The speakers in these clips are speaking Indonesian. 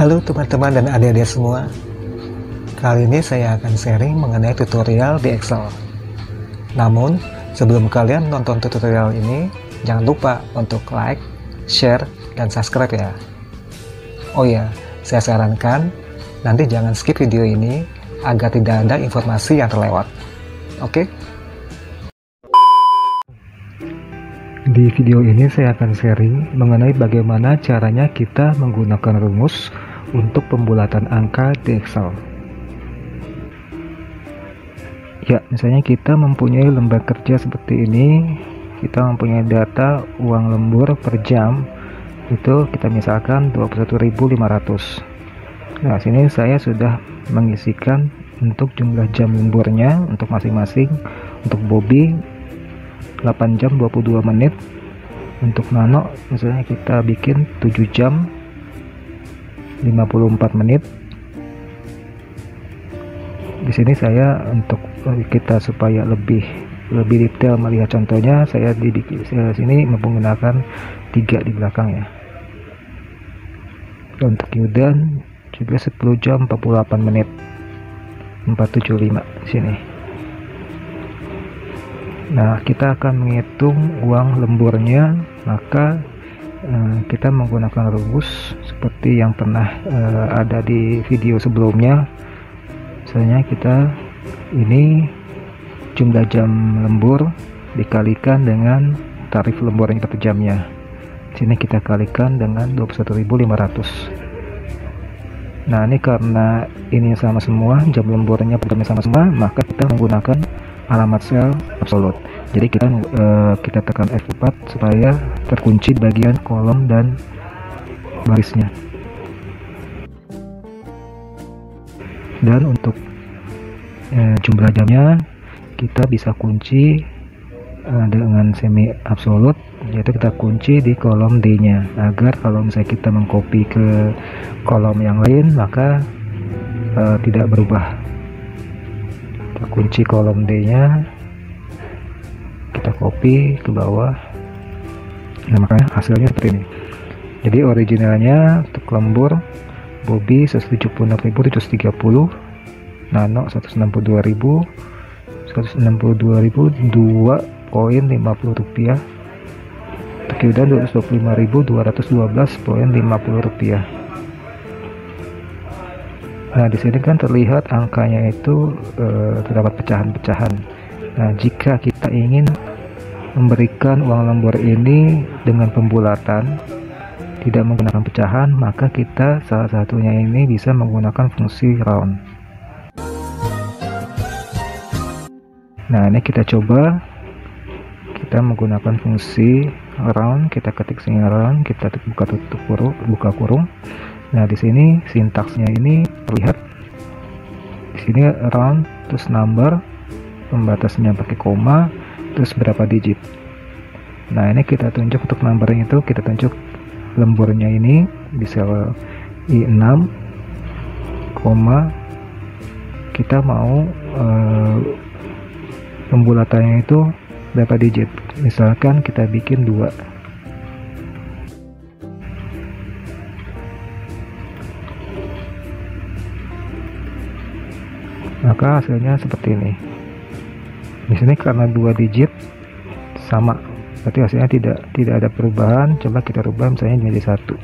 Halo teman-teman dan adik-adik semua. Kali ini saya akan sharing mengenai tutorial di Excel. Namun, sebelum kalian nonton tutorial ini, jangan lupa untuk like, share, dan subscribe ya. Oh ya, saya sarankan nanti jangan skip video ini agar tidak ada informasi yang terlewat. Oke? Di video ini saya akan sharing mengenai bagaimana caranya kita menggunakan rumus untuk pembulatan angka di Excel. Ya, misalnya kita mempunyai lembar kerja seperti ini, kita mempunyai data uang lembur per jam, itu kita misalkan 21.500. Nah, sini saya sudah mengisikan untuk jumlah jam lemburnya untuk masing-masing. Untuk Bobby 8 jam 22 menit, untuk Nano misalnya kita bikin 7 jam 54 menit. Di sini saya untuk kita supaya lebih detail melihat contohnya, saya di sini menggunakan 3 di belakang ya. Untuk Yudan juga 10 jam 48 menit 475 di sini. Nah, kita akan menghitung uang lemburnya, maka kita menggunakan rumus seperti yang pernah ada di video sebelumnya. Misalnya kita ini jumlah jam lembur dikalikan dengan tarif lemburnya per jamnya. Sini kita kalikan dengan 21.500. Nah, ini karena ini sama semua, jam lemburnya per jamnya sama semua, maka kita menggunakan alamat sel absolut. Jadi kita tekan F4 supaya terkunci bagian kolom dan barisnya. Dan untuk jumlah jamnya kita bisa kunci dengan semi absolut, yaitu kita kunci di kolom D nya, agar kalau misalnya kita mengcopy ke kolom yang lain maka tidak berubah. Kita kunci kolom D nya, kita copy ke bawah. Nah, makanya hasilnya seperti ini. Jadi originalnya untuk lembur Bobby 176.730, Nano 162.000, 2.50 rupiah, untuk Yudan 225.212,50 rupiah. Nah, di sini kan terlihat angkanya itu terdapat pecahan-pecahan. Nah, jika kita ingin memberikan uang lembur ini dengan pembulatan tidak menggunakan pecahan, maka kita salah satunya ini bisa menggunakan fungsi round. Nah, ini kita coba, kita menggunakan fungsi round, kita ketik sini round, kita buka kurung. Nah, di sini sintaksnya ini terlihat. Di sini round, terus number, pembatasnya pakai koma, terus berapa digit. Nah, ini kita tunjuk untuk numbernya itu, kita tunjuk lemburnya ini di sel I6, koma, kita mau pembulatannya itu berapa digit. Misalkan kita bikin 2. Maka hasilnya seperti ini. Di sini karena 2 digit sama, berarti hasilnya tidak ada perubahan. Coba kita rubah misalnya menjadi 1.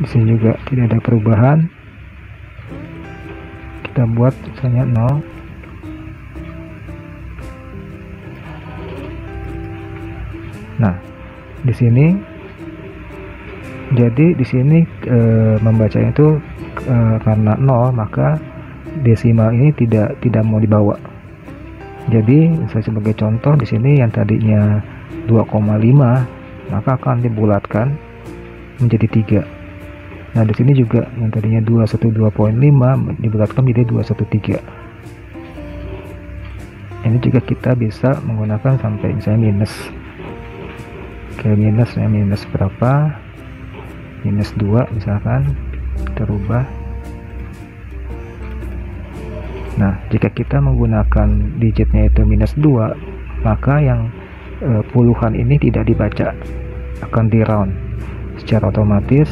Di sini juga tidak ada perubahan. Kita buat misalnya 0. Nah, di sini jadi di sini membacanya itu karena 0, maka desimal ini tidak mau dibawa. Jadi saya sebagai contoh di sini yang tadinya 2,5 maka akan dibulatkan menjadi 3. Nah, di sini juga yang tadinya 212.5 dibulatkan menjadi 213. Ini juga kita bisa menggunakan sampai misalnya minus. Oke, minus berapa? Minus 2 misalkan, kita rubah. Nah, jika kita menggunakan digitnya itu minus 2, maka yang puluhan ini tidak dibaca. akan di round secara otomatis.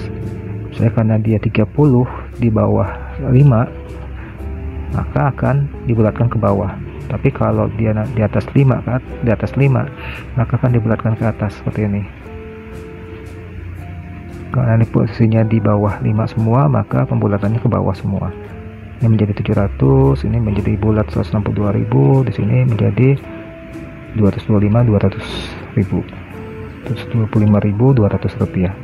Misalnya karena dia 30 di bawah 5, maka akan dibulatkan ke bawah. Tapi kalau dia di atas 5, maka akan dibulatkan ke atas seperti ini. Karena ini posisinya di bawah 5 semua, maka pembulatannya ke bawah semua. Ini menjadi 700, ini menjadi bulat 162.000, di sini menjadi 225.200.000, 125.200 rupiah.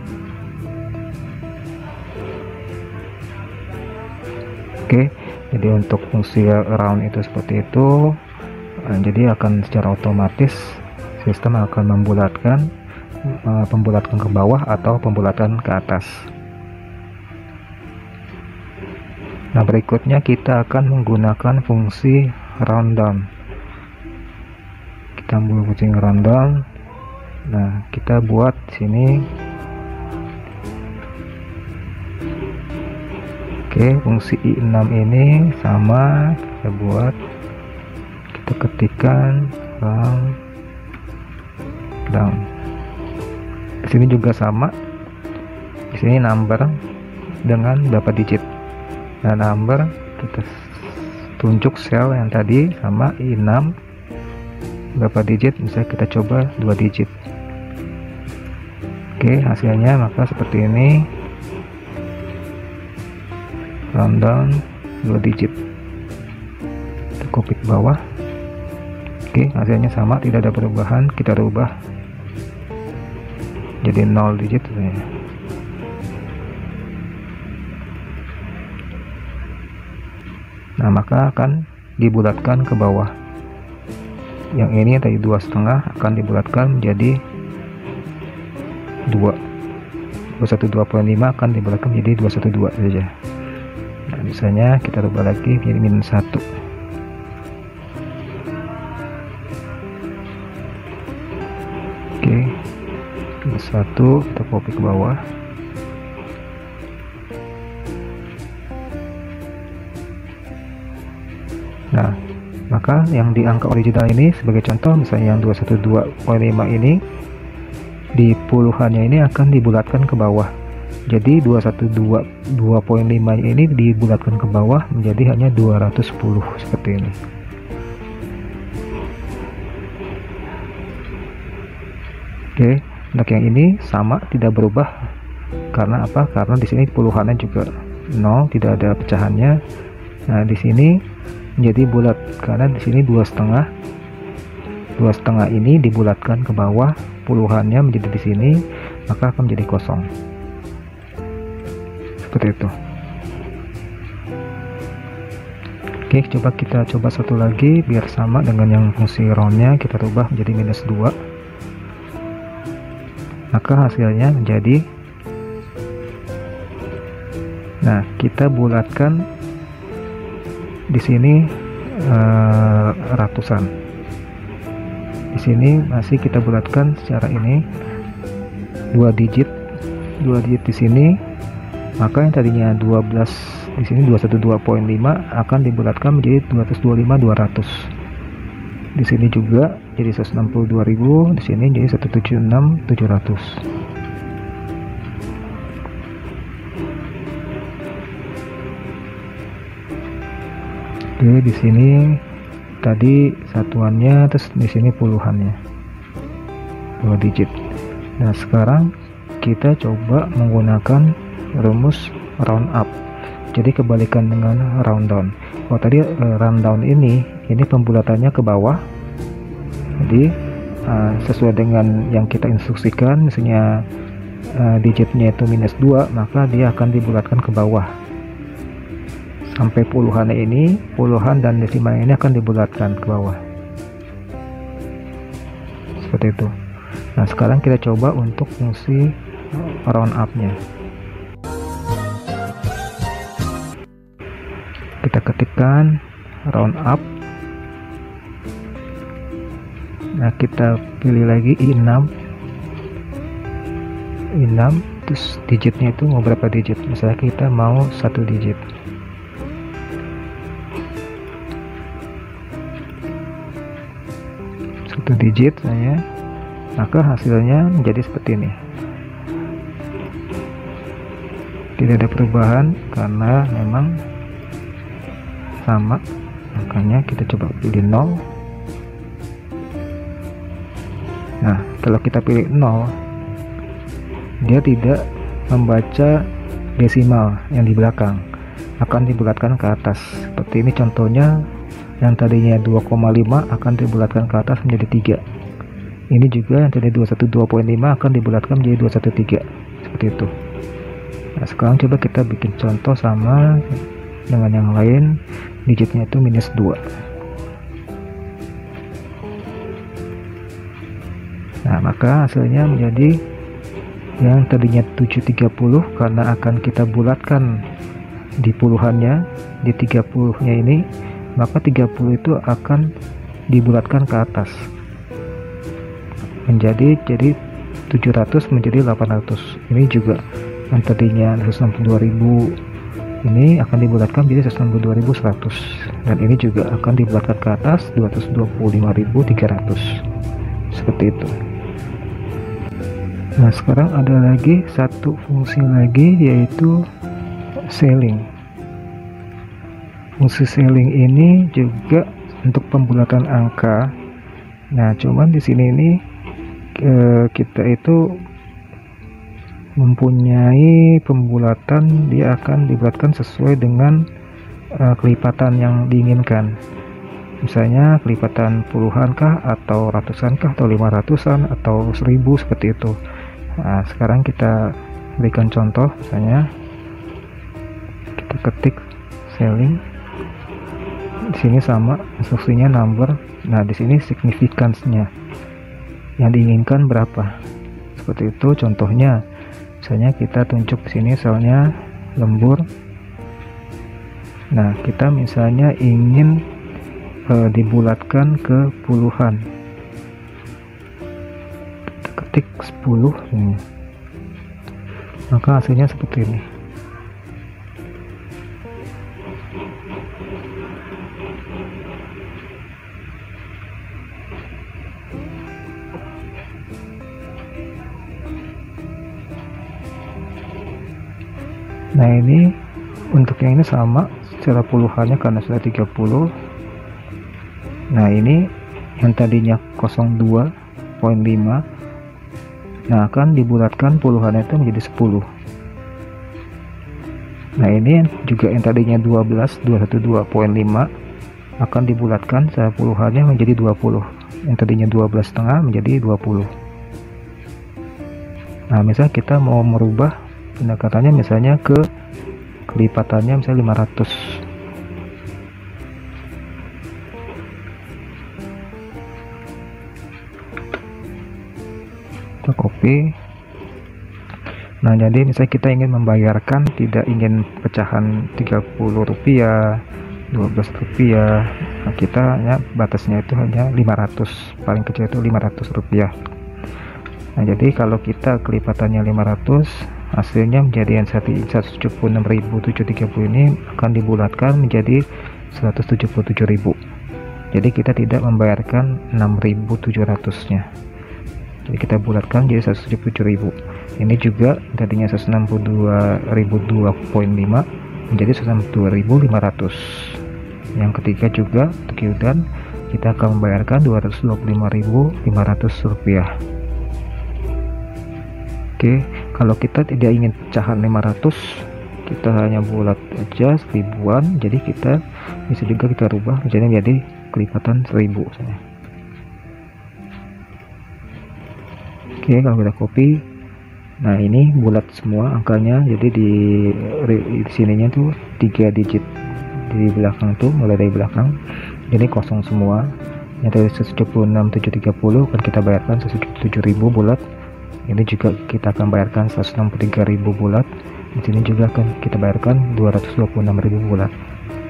Oke, jadi untuk fungsi round itu seperti itu. Jadi akan secara otomatis sistem akan membulatkan pembulatan ke bawah atau pembulatan ke atas. Nah, berikutnya kita akan menggunakan fungsi round down. Kita ambil fungsi round down. Nah, kita buat sini. Oke, fungsi I6 ini sama, kita buat, kita ketikkan round down. Di sini juga sama. Di sini number dengan berapa digit. Nah, number kita tunjuk sel yang tadi sama I6 berapa digit, misalnya kita coba 2 digit. Oke, hasilnya maka seperti ini, round down 2 digit. Kita copy ke bawah. Oke, hasilnya sama, tidak ada perubahan. Kita rubah jadi 0 digit ya. Nah, maka akan dibulatkan ke bawah. Yang ini tadi 2,5 akan dibulatkan menjadi 2. 212.5 akan dibulatkan menjadi 212 saja. Nah, misalnya kita rubah lagi menjadi -1. Oke, -1 kita copy ke bawah. Nah, maka yang di angka original ini sebagai contoh, misalnya yang 212.5 ini di puluhannya ini akan dibulatkan ke bawah. Jadi 212.5 ini dibulatkan ke bawah menjadi hanya 210 seperti ini. Oke, untuk yang ini sama, tidak berubah. Karena apa? Karena di sini puluhannya juga 0, tidak ada pecahannya. Nah, di sini menjadi bulat karena di sini 2,5 ini dibulatkan ke bawah, puluhannya menjadi di sini, maka akan menjadi kosong seperti itu. Oke, coba kita coba satu lagi biar sama dengan yang fungsi roundnya, kita rubah menjadi -2, maka hasilnya menjadi, nah kita bulatkan di sini ratusan. Di sini masih kita bulatkan secara ini 2 digit di sini, maka yang tadinya 12 di sini 212.5 akan dibulatkan menjadi 225.200. Di sini juga jadi 162.000, di sini jadi 176.700. Oke, di sini tadi satuannya, terus di sini puluhannya 2 digit. Nah, sekarang kita coba menggunakan rumus round up. Jadi kebalikan dengan round down. Kalau tadi round down ini pembulatannya ke bawah. Jadi sesuai dengan yang kita instruksikan, misalnya digitnya itu -2, maka dia akan dibulatkan ke bawah. Sampai puluhan ini, puluhan dan desimal ini akan dibulatkan ke bawah seperti itu. Nah, sekarang kita coba untuk fungsi round up nya. Kita ketikkan round up. Nah, kita pilih lagi I6, terus digitnya itu mau berapa digit, misalnya kita mau 1 digit. Digit saya, maka hasilnya menjadi seperti ini. tidak ada perubahan karena memang sama, makanya kita coba pilih 0. Nah, kalau kita pilih 0, dia tidak membaca desimal yang di belakang, akan dibulatkan ke atas. Seperti ini contohnya, yang tadinya 2,5 akan dibulatkan ke atas menjadi 3. Ini juga yang tadi 212.5 akan dibulatkan menjadi 213, seperti itu. Nah, sekarang coba kita bikin contoh sama dengan yang lain, digitnya itu -2. Nah, maka hasilnya menjadi yang tadinya 730 karena akan kita bulatkan di puluhannya, di 30-nya ini, maka 30 itu akan dibulatkan ke atas menjadi 700 menjadi 800. Ini juga yang tadinya 162.000 ini akan dibulatkan menjadi 162.100, dan ini juga akan dibulatkan ke atas 225.300, seperti itu. Nah, sekarang ada lagi satu fungsi lagi, yaitu scaling. Fungsi scaling ini juga untuk pembulatan angka. Nah, cuman di sini ini kita itu mempunyai pembulatan, dia akan dibulatkan sesuai dengan kelipatan yang diinginkan. Misalnya kelipatan puluhan kah, atau ratusan kah, atau 500-an, atau 1000, seperti itu. Nah, sekarang kita berikan contoh, misalnya kita ketik scaling. Di sini sama instruksinya number. Nah, di sini significance-nya yang diinginkan berapa. Seperti itu contohnya. Misalnya kita tunjuk di sini selnya lembur. Nah, kita misalnya ingin dibulatkan ke puluhan. Kita ketik 10 ini. Maka hasilnya seperti ini. Nah, ini untuk yang ini sama secara puluhannya karena sudah 30. Nah, ini yang tadinya 02.5, nah akan dibulatkan puluhannya itu menjadi 10. Nah, ini juga yang tadinya 212.5 akan dibulatkan secara puluhannya menjadi 20. Yang tadinya 12,5 menjadi 20. Nah, misalnya kita mau merubah pendekatannya, misalnya ke kelipatannya misalnya 500. Kita copy. Nah, jadi misalnya kita ingin membayarkan, tidak ingin pecahan 30 rupiah, 12 rupiah, nah kita ya batasnya itu hanya 500, paling kecil itu 500 rupiah. Nah, jadi kalau kita kelipatannya 500, hasilnya menjadi yang 176.730 ini akan dibulatkan menjadi 177.000. Jadi kita tidak membayarkan 6.700 nya, jadi kita bulatkan jadi 177.000. Ini juga tadinya 162.002.5 menjadi 162.500. Yang ketiga juga untuk Yudan, kita akan membayarkan 225.500 rupiah. Oke, kalau kita tidak ingin pecahan 500, kita hanya bulat aja 1000-an, jadi kita bisa juga kita rubah misalnya jadi kelipatan 1000 misalnya. Oke, kalau kita copy, nah ini bulat semua angkanya, jadi di sininya tuh 3 digit di belakang tuh, mulai dari belakang, jadi kosong semua. Yang tadi 176.730 kan kita bayarkan 177.000 bulat. Ini juga kita akan bayarkan 163.000 bulat. Di sini juga akan kita bayarkan 226.000 bulat.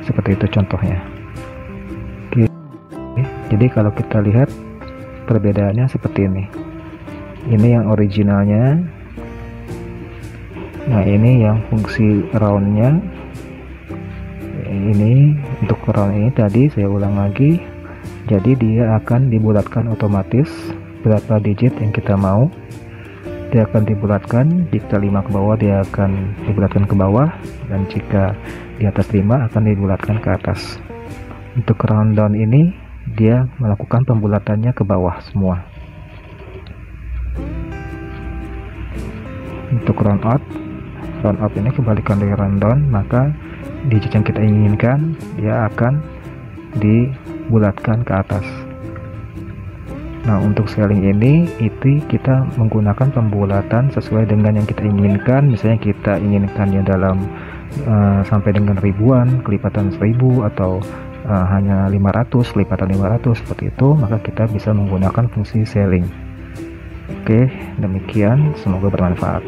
Seperti itu contohnya. Oke. Jadi kalau kita lihat perbedaannya seperti ini. Ini yang originalnya. Nah, ini yang fungsi roundnya. Ini untuk round ini tadi saya ulang lagi. Jadi dia akan dibulatkan otomatis berapa digit yang kita mau. dia akan dibulatkan. Jika 5 ke bawah dia akan dibulatkan ke bawah, dan jika di atas 5 akan dibulatkan ke atas. Untuk round down ini dia melakukan pembulatannya ke bawah semua. Untuk round out ini kebalikan dari round down, maka digit yang kita inginkan dia akan dibulatkan ke atas. Nah, untuk selling ini itu kita menggunakan pembulatan sesuai dengan yang kita inginkan. Misalnya kita inginkannya dalam sampai dengan ribuan, kelipatan 1000, atau hanya 500, kelipatan 500 seperti itu, maka kita bisa menggunakan fungsi selling. Oke, demikian, semoga bermanfaat.